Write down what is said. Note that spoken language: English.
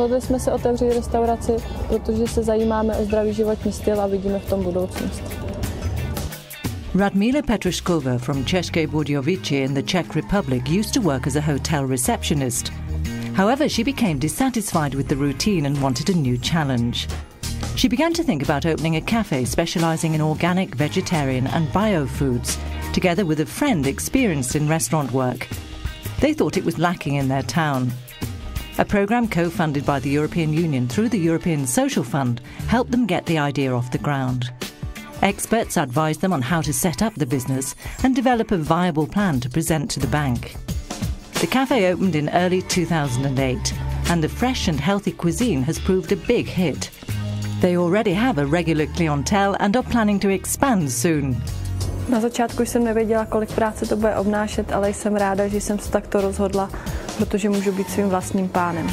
Rozhodli jsme se otevřít restauraci, protože se zajímáme o zdravý životní styl a vidíme v tom budoucnost. Radmila Petruškova from České Budějovice in the Czech Republic used to work as a hotel receptionist. However, she became dissatisfied with the routine and wanted a new challenge. She began to think about opening a cafe specialising in organic, vegetarian and bio foods, together with a friend experienced in restaurant work. They thought it was lacking in their town. A programme co-funded by the European Union through the European Social Fund helped them get the idea off the ground. Experts advised them on how to set up the business and develop a viable plan to present to the bank. The cafe opened in early 2008 and the fresh and healthy cuisine has proved a big hit. They already have a regular clientele and are planning to expand soon. Na začátku jsem nevěděla, kolik práce to bude obnášet, ale jsem ráda, že jsem se takto rozhodla, protože můžu být svým vlastním pánem.